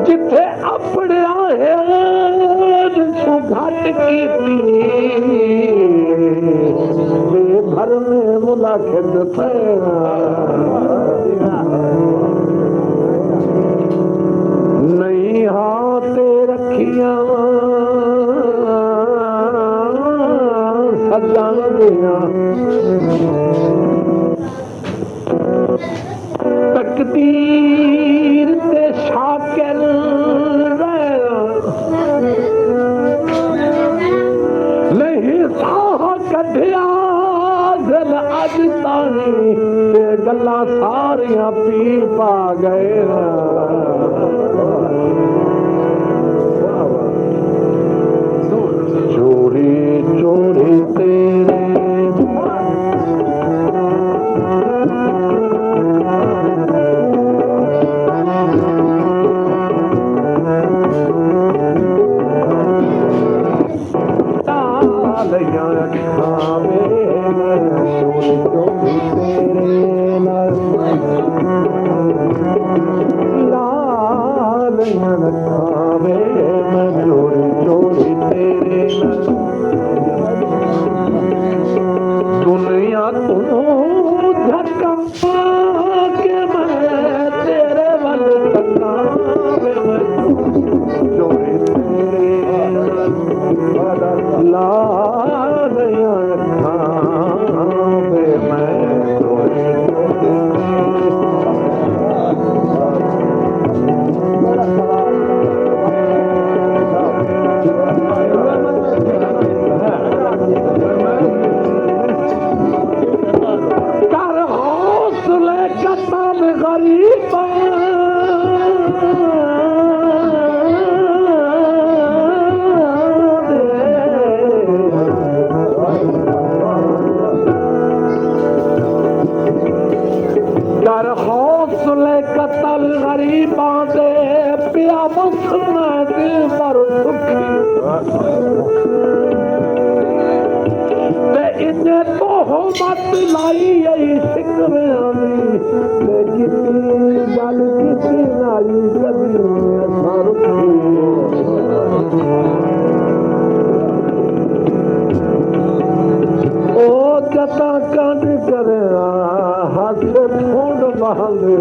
जिथे अपने घट की घर में मुलाखत नहीं हाथ रखिया सजा दिया तकदीर ते शाकिर नहीं साह कढ़िया दिल अज ताई ते गल्लां सारियां पी पा गए चोरी चोरी तेरे दुनिया तू धक्का के मैं तेरे वल धक्का चोरी तेरे ला मत लाई शिकवे गल की नाली कभी ओ जता कंड कर हाथ ठोंड बहाले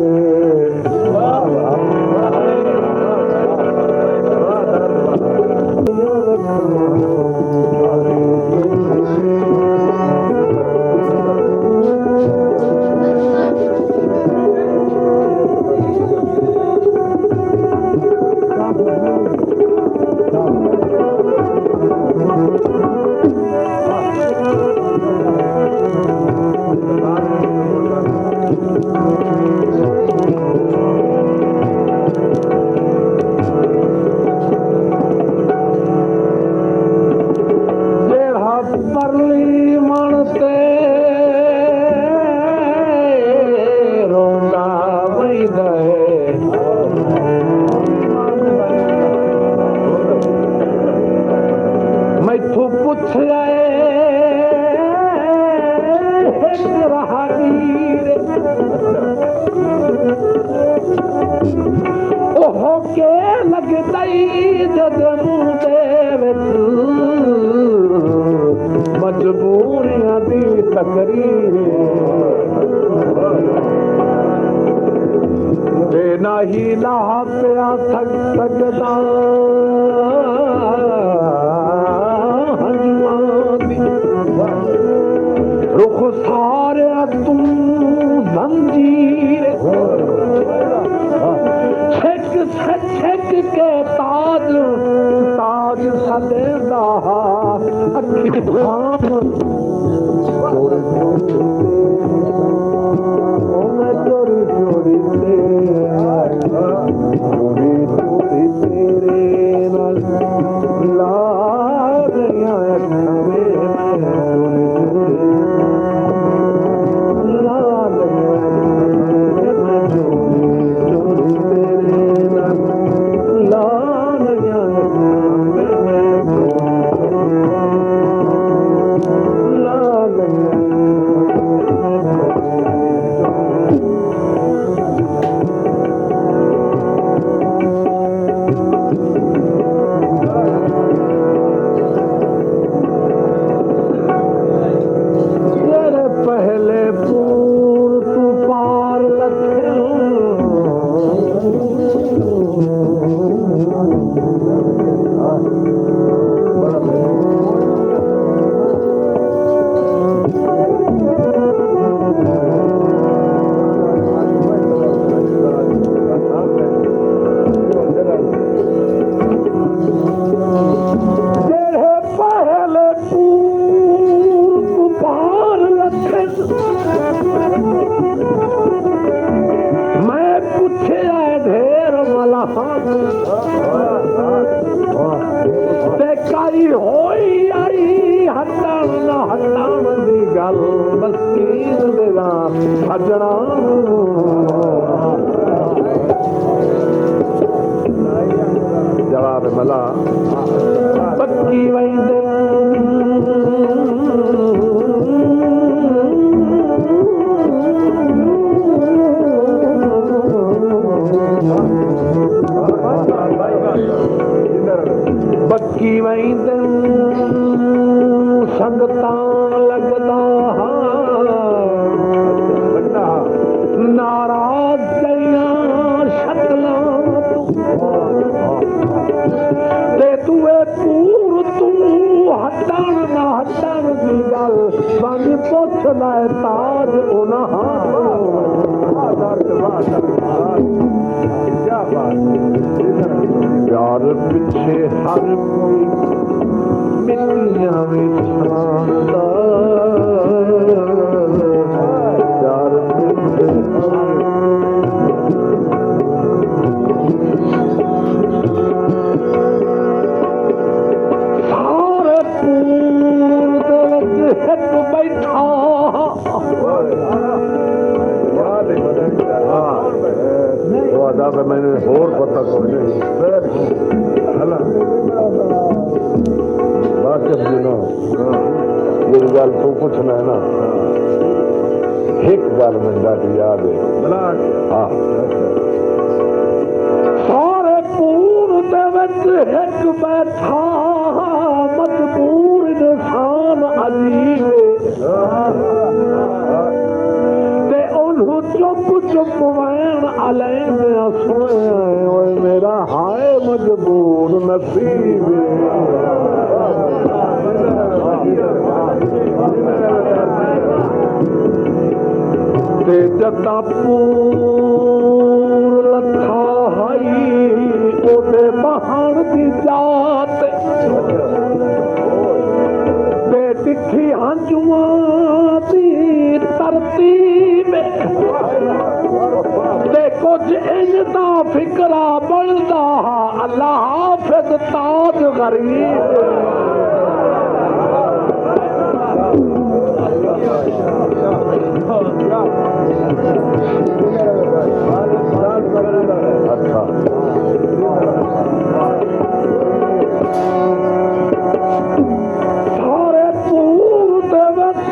मजबूरियां दी तकरीर बेना ही लाह पिया थक सकदा रुख सारे तू जंजीर छक के ताज ताज सलेदा अखी भाम चोरी चोरी तेरे चोरी चोरी तेरे नाल ला रहिया अखां वे मैं चोरी चोरी ला रहिया मैं चोरी चोरी तेरे नाल ला रहिया अखां वे मैं ला रहिया पहले पूर तू पार लखे पहले पूर तू पार लखे मैं पूछे ढेर मलाह ते कई होई आई हटण न हटण दी गल मस्कीन दे सजना जवाब मला पक्की वैंदे बक्की वैंदे संगता लगदा नाराज जइया शक्लां ते तुए पूर तू हटण ना हटण दी गल बंद पुछ लै ताज उन्हां प्यार पिछे हर कोई मिट्टियां में छांदा प्यार पिछे सारे पूर दे विच हिक बैठा मैंने होर पता कोई नहीं वाकिफ जी ये गल तू पूछना है ना एक गल मैंने ॾाढी याद है हाँ सारे पूर दे विच हिक बैठा मजबूर इंसान अजीब चुप चुप वैन अलैन सुने मेरा हाय मजबूर नसीब ते जता पूर लथा हाई ओदे बहान दी जात ते तिखी हंजुआ दी तरतीब ते कुछ इंजदा फिकरा बनदा अल्लाह हाफिज ताज गरीब अच्छा सारे पूर दे विच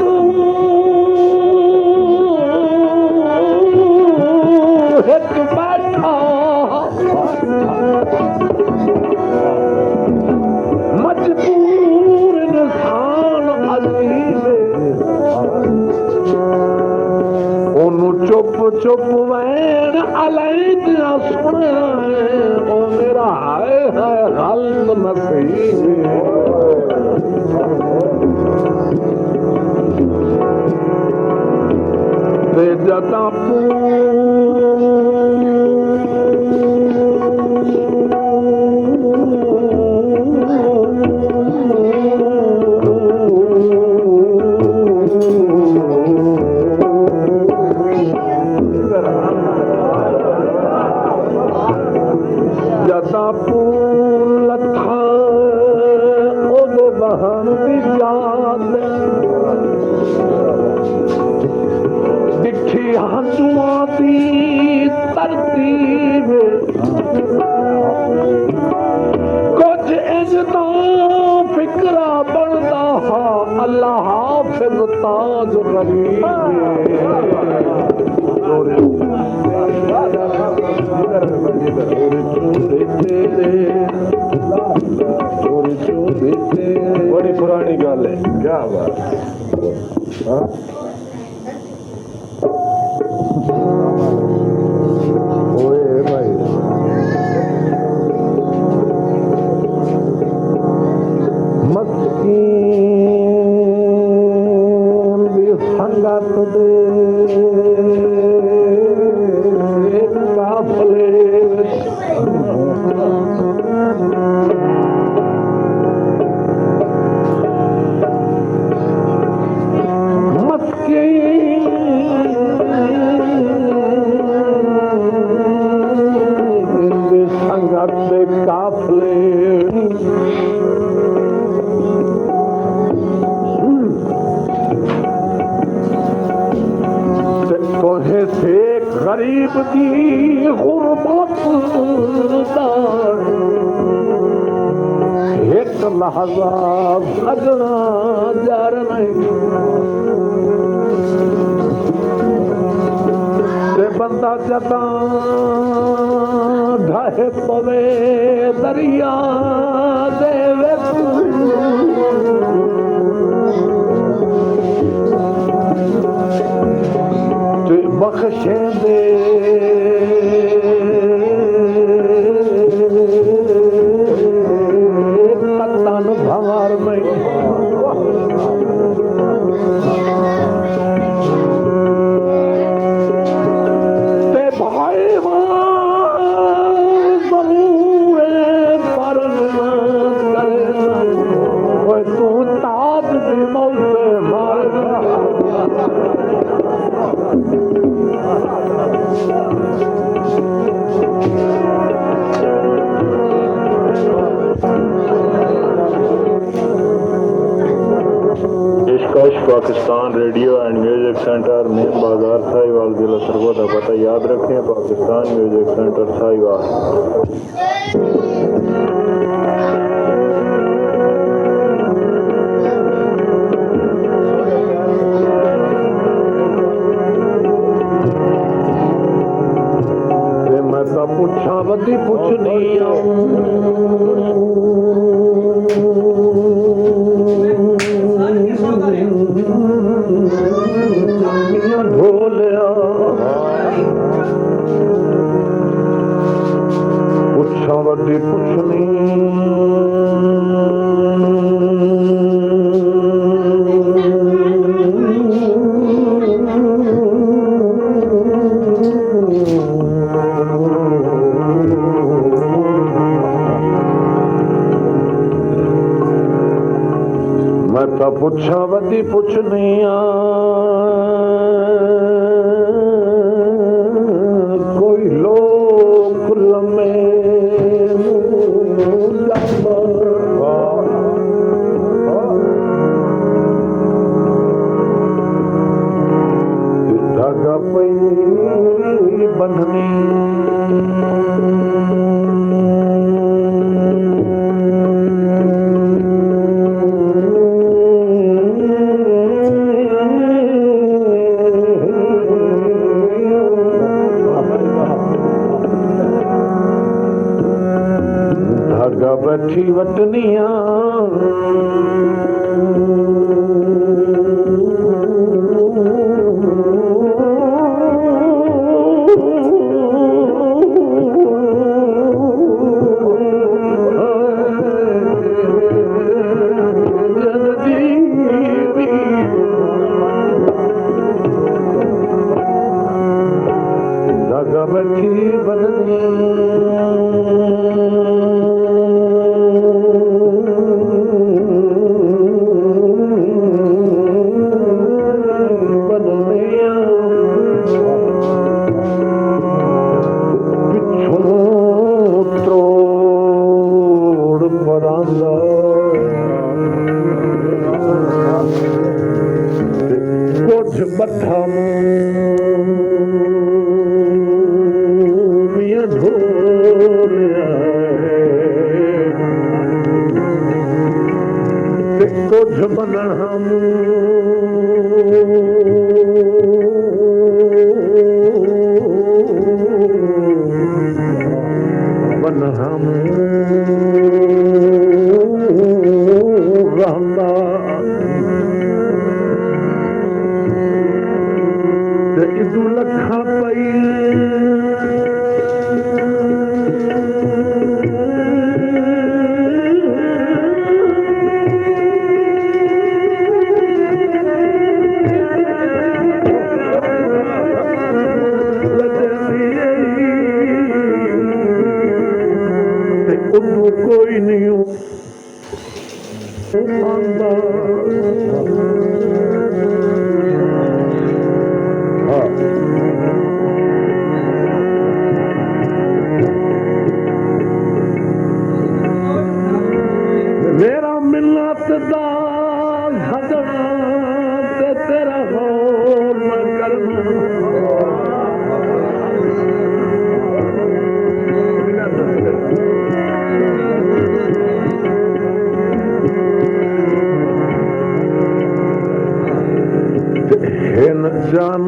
हिक बैठा मजबूर इंसान अजीब ओनू चुप चुप वैन अलैन सुनना ओ मेरा हाय है गल्ब नसीब ते जता जदा पूर लथा ओदे बहन दी याद दिखी हंजुआ दी तरतीब कुछ इंजदा फिक्रा बनदा हा अल्लाह हाफिज ताज गरीब बड़ी पुरानी गल है क्या बात भाई मस्कीन भी संगत दे काफले गरीब की गुरबत एक लहजा सजना जार नहीं बंदा जदा ढाहे पवे दरिया दे बख्शे दे तन भंवर में ते भाई पर तू ताज दी मौसे मार Pakistan radio and music centre main बाजार साहिवाल जिला सरगोदा पता याद रखें पाकिस्तान म्यूजिक सेंटर साहिवाल मैं तो पुछा बदी पुछनी ढोलिया पुछा बदी पुछनी मैं तो पुछा बदी पुछनी कोई लोग लम्हे धागा पई बंधनी बैठी वटनिया धागा बैठी बदनी बोझ बनना बनहम रहंदा ते इदू लखा पई कोई नहीं आंदा मेरा मिन्नत दा सजना ते तेरा गौर न करना न जान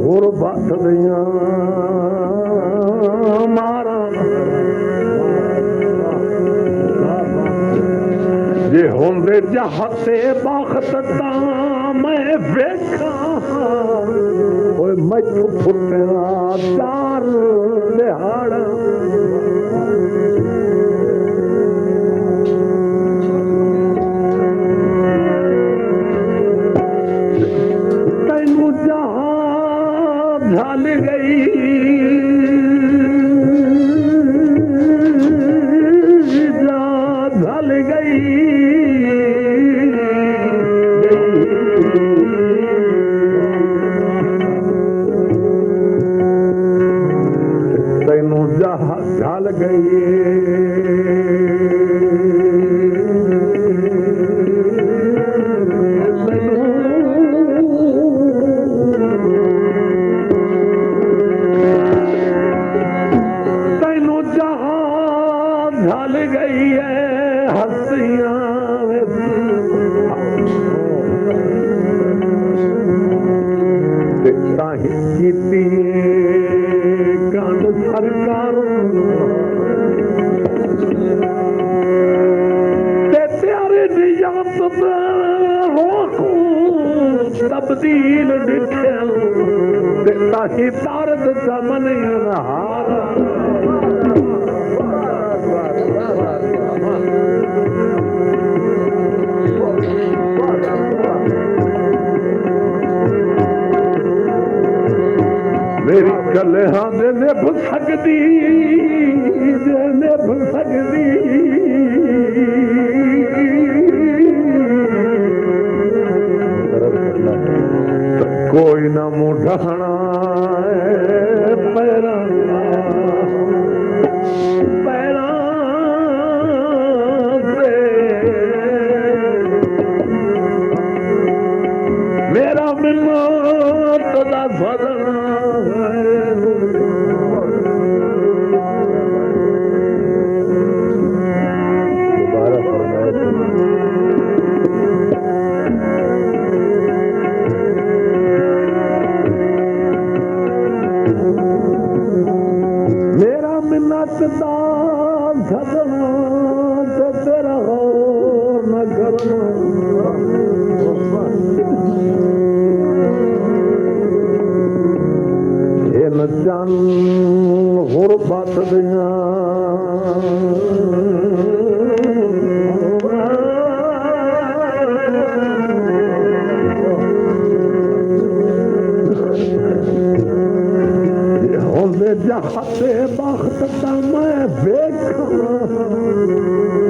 गुरबत दियां मारा जे होंदे जहते बख्त तां मैं वेखा ओए मैथों फुटिया चार दिहाड़ा ढल गई ढल गई तैनू ढल गई ढल गई है हस्तियां की कंड सरकार प्यारे निजात तब्दील दिखे ताही तारत चमन हार मेरी कलहा दे निभ सकदी कोई ना मुढ़ाना पैरा से मेरा मिन्नत दा सजना मेरा मिन्नत दा सजना ते तेरा गौर न करना न जान गुरबत दियां होंदे जहते बख्त दा मैं वेखा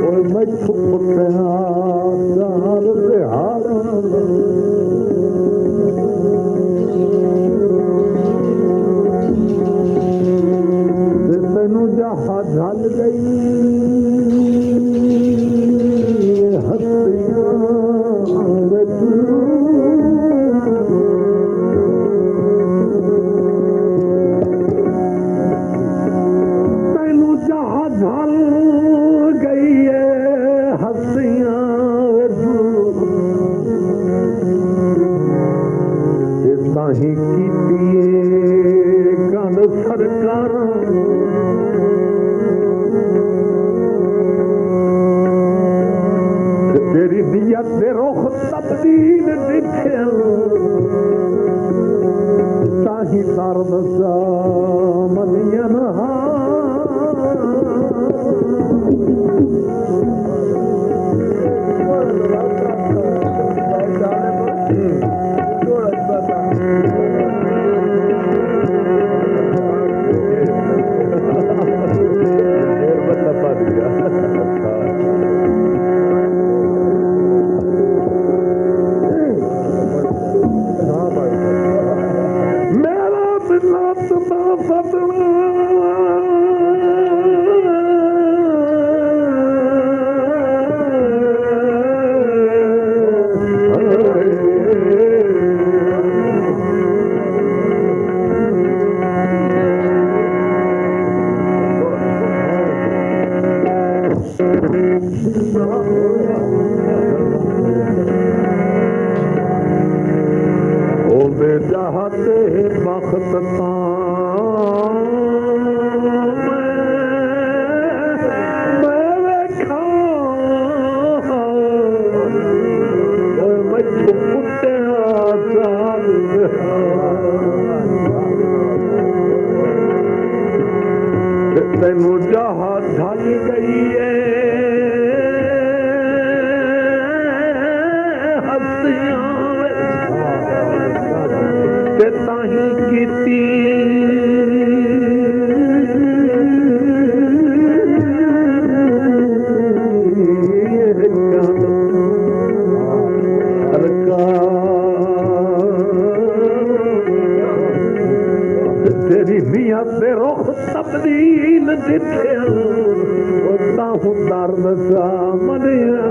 ओए मैथों फुटिया चार दिहाड़ा तैनू जहाँ ढल गई हस्तियां तैनू जहाँ ढल गई है हस्तियां ਉਹਦੇ ਚਾਹਤੇ ਵਕਤ ਤਾਂ ਮੈਂ ਵੇਖਾਂ ਓਏ ਮੈਥੋਂ ਪੁੱਟਿਆ ਚੱਲ ਤੈਨੂੰ ਚਾਹ ਢਲ ਗਈ ਏ ਤੇ ਤਾਹੀਂ ਕੀਤੀ ਤੇਰੀ ਮੀਆਂ ਤੇ ਰੁਖ ਤਬਦੀਲ ਦਿੱਤਿਆ ਉਹ ਤਾਂ ਹੁਣ ਦਰਦ ਸਾਮਨਿਆ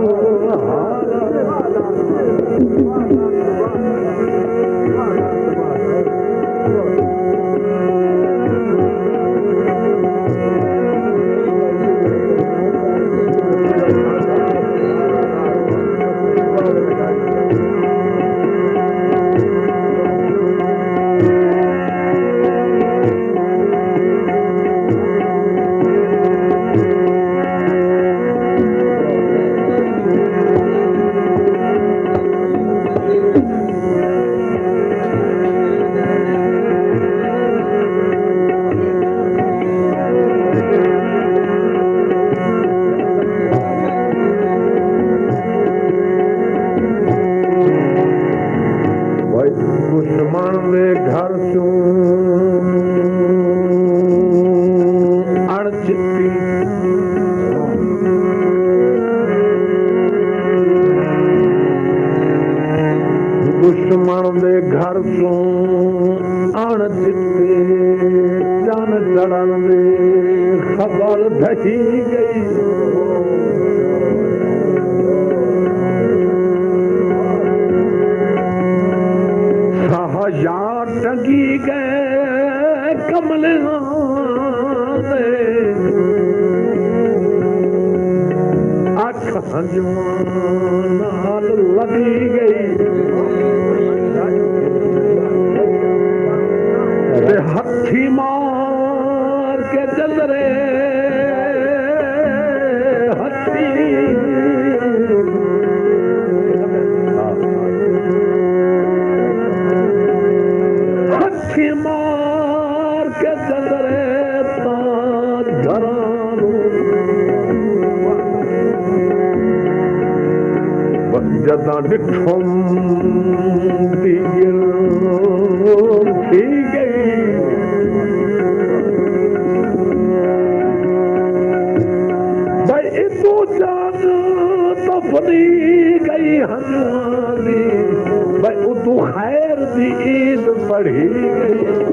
ਦੁਸ਼ਮਣ ਦੇ ਘਰ ਚੋਂ ਅਣਚਿੱਤੀ ਦੁਸ਼ਮਣ ਦੇ ਘਰ ਚੋਂ ਅਣਚਿੱਤੀ ਚੰਨ ਚੜਨ ਦੀ ਖਬਰ ਧਹੀ ਗਈ ਯਾਰ ਟੰਗੀ ਗਏ ਕਮਲਿਆਂ ਦੇ ਅੱਖ ਹੰਝੂਆਂ ਨਾਲ ਲੱਗੀ ਗਈ ਤੇ ਹੱਥੀ ਮਾਰ ਕੇ ਚੱਲ ਰੇ ਮਾਰ ਕੇ ਜੰਦਰੇ ਤਾਂ ਘਰਾਂ ਨੂੰ ਜਦਾਂ ਡਿੱਠੋਂ ਦੀ ਥੀ ਗਈ ਬਈ ਇਤੋਂ ਜਾਨ ਤਫਦੀ ਗਈ ਹੰਝੂਆਂ ਦੀ ਬਈ ਉਦੋਂ ਖੈਰ ਦੀ ਈਦ ਪੜ੍ਹੀ ਗਈ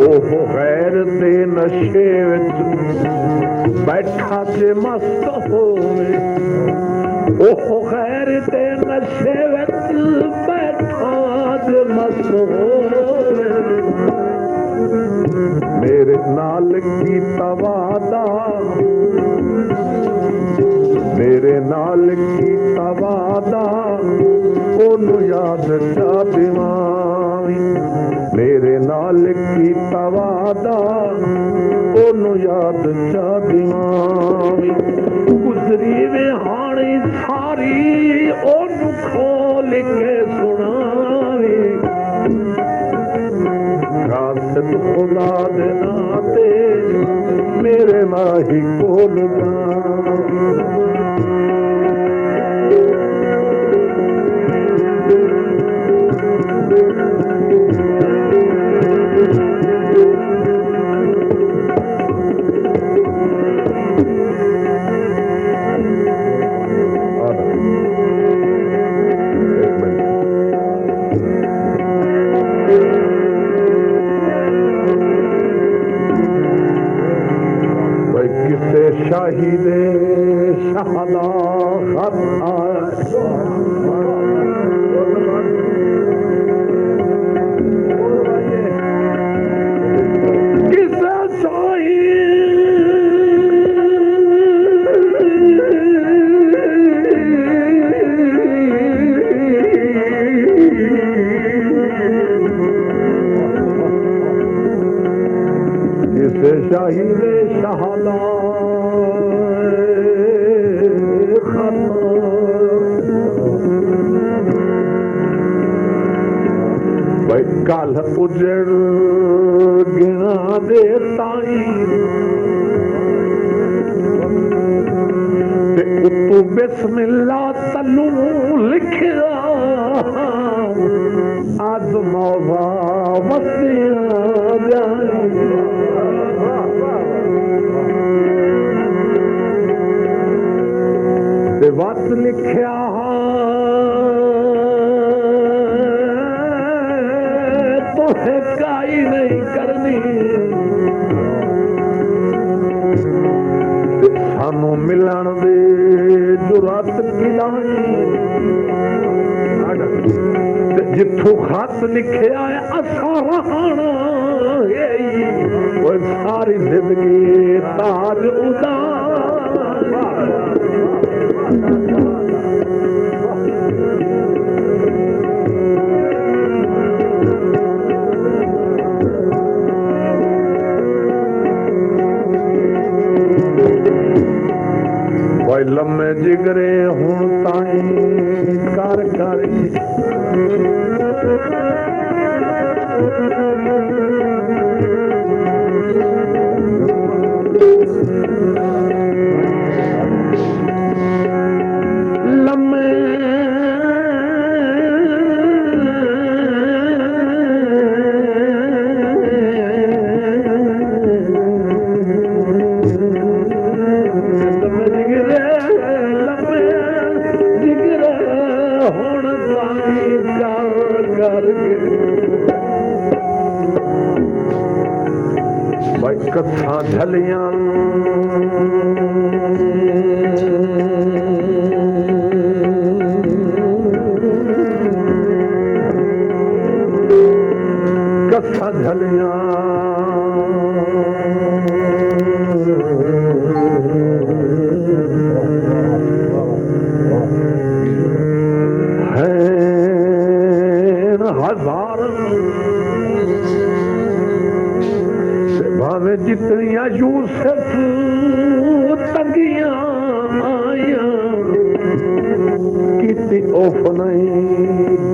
ਉਹ ਗੈਰ ਦੇ ਨਸ਼ੇ ਵਿੱਚ ਬੈਠਾ ਤੇ ਮਸਤ ਹੋਵੇ ਉਹ ਗੈਰ ਦੇ ਨਸ਼ੇ ਵਿੱਚ ਬੈਠਾ ਤੇ ਮਸਤ ਹੋਵੇ ਮੇਰੇ ਨਾਲ ਕੀਤਾ ਵਾਦਾ ਮੇਰੇ ਨਾਲ ਕੀਤਾ ਵਾਦਾ ਉਹਨੂੰ ਯਾਦ ਚਾ ਦਿਵਾਂ ਮੇਰੇ ਨਾਲ ਕੀਤਾ ਵਾਦਾ ਉਹਨੂੰ ਯਾਦ ਚਾ ਦਿਵਾਂ ਗੁਜ਼ਰੀ ਵੇ ਹਾਣੀ ਸਾਰੀ ਉਹਨੂੰ ਖੋਲ ਕੇ ਸੁਣਾਵੇ ਰਾਤ ਖੁਦਾ ਦੇ ਨਾਂ ਤੇ ਮੇਰੇ ਮਾਹੀ ਕੋਲ शाही दे शाहदा खत हीरे शहला भाई कल उजड़ गिना दे ताई उतू बिस्मिल्ला तलू लिखिया आज मौजा वसिया जाए वत लिखिया तोहे काई नहीं करनी सानू मिलन दे जुरात किलानी जिथों खत लिखिया है असा रहना वो सारी जिंदगी ताज उदार भाई लम्मे जिगरे हूं ताई कर कर लम्मे कथा झलियां कथा झलियां हजार भावे जितनिया यूसुफ तंगियां आया किती ओफ नहीं